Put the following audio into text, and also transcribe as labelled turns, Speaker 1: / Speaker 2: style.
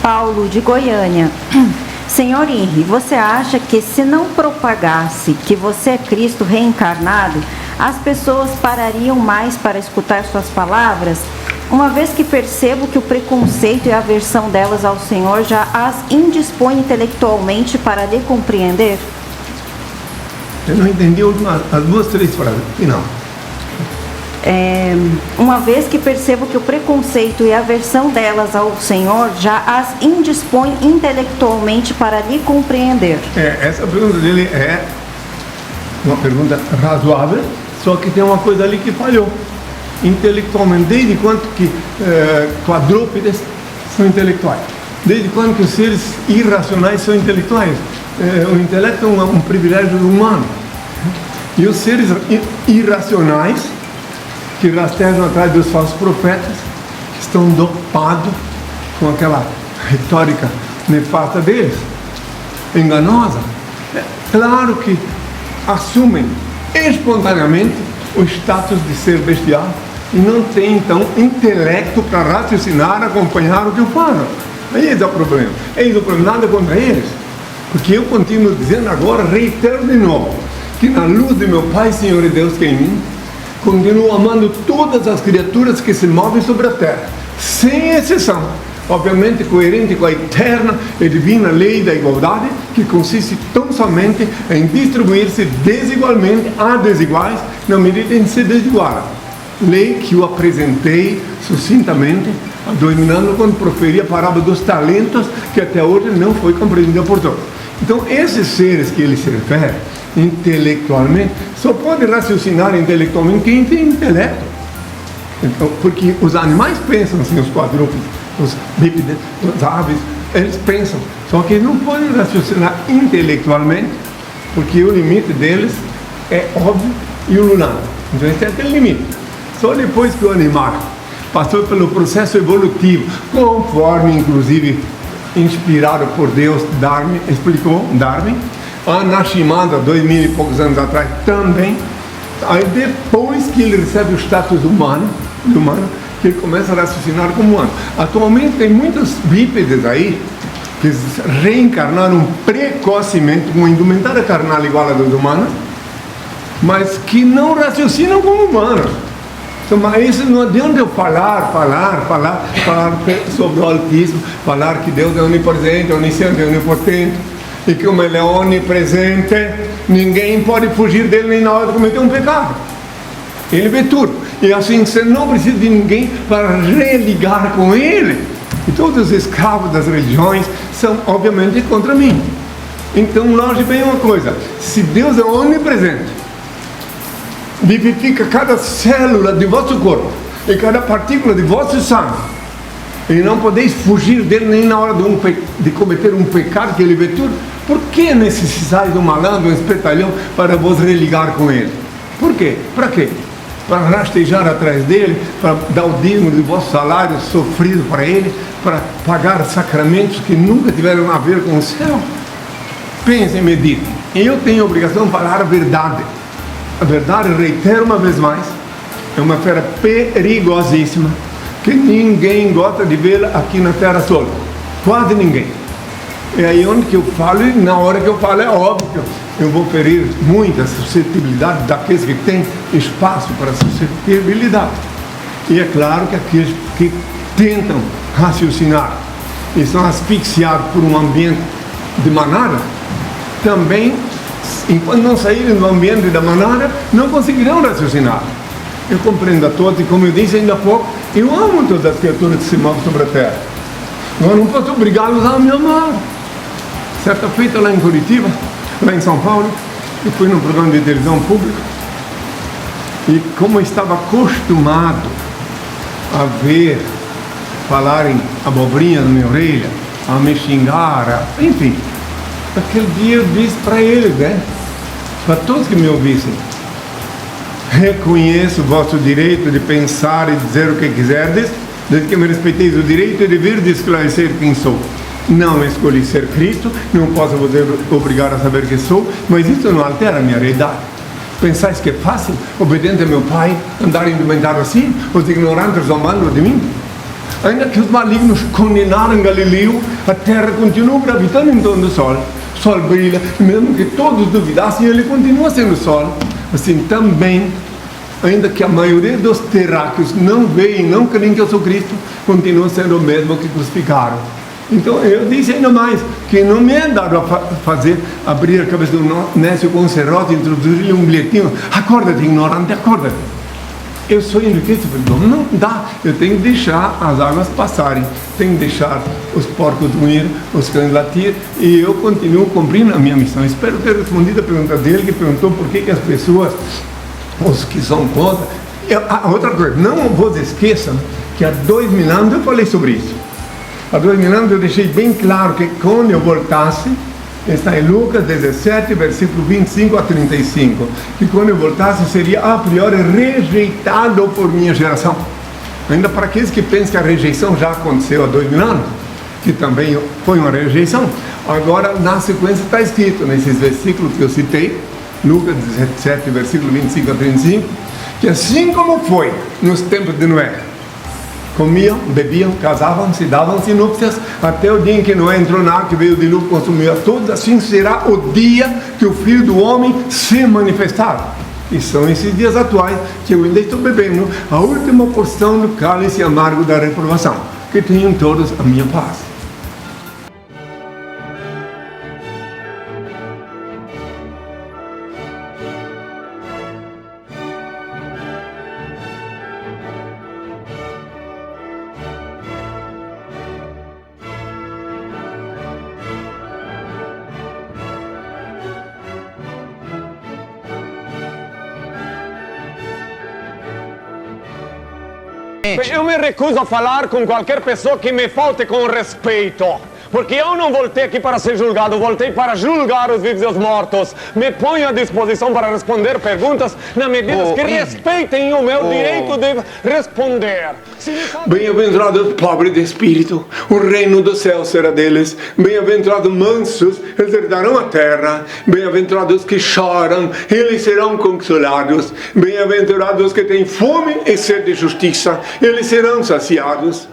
Speaker 1: Paulo, de Goiânia. Senhor Henry, você acha que se não propagasse que você é Cristo reencarnado, as pessoas parariam mais para escutar suas palavras? Uma vez que percebo que o preconceito e a aversão delas ao Senhor já as indispõe intelectualmente para lhe compreender?
Speaker 2: Eu não entendi as duas, três frases. Final.
Speaker 1: Uma vez que percebo que o preconceito e a aversão delas ao Senhor já as indispõe intelectualmente para lhe compreender.
Speaker 2: Essa pergunta dele é uma pergunta razoável, só que tem uma coisa ali que falhou. Intelectualmente, desde quando que quadrúpedes são intelectuais? Desde quando que os seres irracionais são intelectuais? O intelecto é um privilégio humano. E os seres irracionais, que rastejam atrás dos falsos profetas, estão dopados com aquela retórica nefasta deles, enganosa. Claro que assumem espontaneamente o status de ser bestial e não tem então intelecto para raciocinar, acompanhar o que eu falo. Aí é o problema. O problema nada contra eles, porque eu continuo dizendo agora, reitero de novo, que na luz de meu Pai, Senhor e Deus que é em mim, continuo amando todas as criaturas que se movem sobre a terra, sem exceção, obviamente coerente com a eterna e divina lei da igualdade, que consiste tão somente em distribuir-se desigualmente a desiguais, na medida em que se desigualam. Lei que eu apresentei sucintamente há 2.000 anos, quando proferi a parábola dos talentos, que até hoje não foi compreendida por todos. Então, esses seres que ele se refere, intelectualmente, só pode raciocinar intelectualmente quem tem intelecto. Então, porque os animais pensam assim, os quadrúpedes, os bípedes, as aves, eles pensam, só que não podem raciocinar intelectualmente, porque o limite deles é óbvio e o lunar. Então, esse é aquele limite. Só depois que o animal passou pelo processo evolutivo, conforme, inclusive, inspirado por Deus, Darwin, explicou, a Nashimada, 2.000 e poucos anos atrás, também. Aí depois que ele recebe o status humano, que ele começa a raciocinar como humano. Atualmente tem muitos bípedes aí que reencarnaram precocemente com uma indumentária carnal igual a dos humanos, mas que não raciocinam como humanos. Então, mas isso não adianta eu falar sobre o Altíssimo, falar que Deus é onipresente, onisciente, onipotente, e que como Ele é onipresente, ninguém pode fugir dele nem na hora de cometer um pecado. Ele vê tudo. E assim você não precisa de ninguém para religar com Ele. E todos os escravos das religiões são, obviamente, contra mim. Então, longe bem uma coisa: se Deus é onipresente, vivifica cada célula de vosso corpo e cada partícula de vosso sangue, e não podeis fugir dele nem na hora de cometer um pecado, que ele vê tudo, por que necessitais de um malandro, um espertalhão, para vos religar com ele? Por quê? Para quê? Para rastejar atrás dele, para dar o dízimo de vosso salário sofrido para ele, para pagar sacramentos que nunca tiveram a ver com o céu? Pensem, meditem. Eu tenho a obrigação de falar a verdade. A verdade, reitero uma vez mais, é uma fera perigosíssima, que ninguém gosta de vê-la aqui na Terra solta. Quase ninguém. É aí onde que eu falo, e na hora que eu falo é óbvio que eu vou ferir muita suscetibilidade daqueles que têm espaço para suscetibilidade. E é claro que aqueles que tentam raciocinar e são asfixiados por um ambiente de manada, também, enquanto não saírem do ambiente da manada, não conseguirão raciocinar. Eu compreendo a todos, e como eu disse ainda há pouco, eu amo todas as criaturas que se movem sobre a terra. Eu não posso obrigá-los a me amar. Certa feita lá em Curitiba, lá em São Paulo, eu fui num programa de televisão pública, e como eu estava acostumado a ver falarem abobrinha na minha orelha, a me xingar, enfim, aquele dia eu disse para eles, para todos que me ouvissem: reconheço o vosso direito de pensar e dizer o que quiserdes, desde que me respeiteis o direito e dever de esclarecer quem sou. Não escolhi ser Cristo, não posso vos obrigar a saber quem sou, mas isso não altera a minha realidade. Pensais que é fácil, obediente a meu Pai, andar indumentado assim? Os ignorantes zombando de mim? Ainda que os malignos condenaram Galileu, a terra continua gravitando em torno do sol. O sol brilha, e mesmo que todos duvidassem, ele continua sendo o sol. Assim também, ainda que a maioria dos terráqueos não veem, não creem que eu sou Cristo, continua sendo o mesmo que crucificaram. Então eu disse ainda mais, que não me é dado a abrir a cabeça do Nécio com um serrote, introduzir-lhe um bilhetinho. Acorda-te, ignorante, acorda-te. Eu sou enriquecido pelo dom. Não dá. Eu tenho que deixar as águas passarem. Tenho que deixar os porcos dormir, os cães latir. E eu continuo cumprindo a minha missão. Espero ter respondido a pergunta dele, que perguntou por que as pessoas, os que são contra... Outra coisa, não vos esqueçam que há 2000 anos eu falei sobre isso. Há 2000 anos eu deixei bem claro que quando eu voltasse, está em Lucas 17, versículo 25 a 35, que quando eu voltasse seria a priori rejeitado por minha geração. Ainda para aqueles que pensam que a rejeição já aconteceu há 2000 anos, que também foi uma rejeição, agora na sequência está escrito nesses versículos que eu citei, Lucas 17, versículo 25 a 35, que assim como foi nos tempos de Noé, comiam, bebiam, casavam-se, davam-se núpcias, até o dia em que Noé entrou na arca, veio o dilúvio, consumiu a todos. Assim será o dia que o Filho do Homem se manifestar. E são esses dias atuais que eu ainda estou bebendo a última porção do cálice amargo da reprovação. Que tenham todos a minha paz.
Speaker 3: Eu me recuso a falar com qualquer pessoa que me falte com respeito. Porque eu não voltei aqui para ser julgado, voltei para julgar os vivos e os mortos. Me ponho à disposição para responder perguntas na medida que respeitem o meu direito de responder.
Speaker 2: Bem-aventurados pobres de espírito, o reino do céu será deles. Bem-aventurados mansos, eles herdarão a terra. Bem-aventurados que choram, eles serão consolados. Bem-aventurados que têm fome e sede de justiça, eles serão saciados.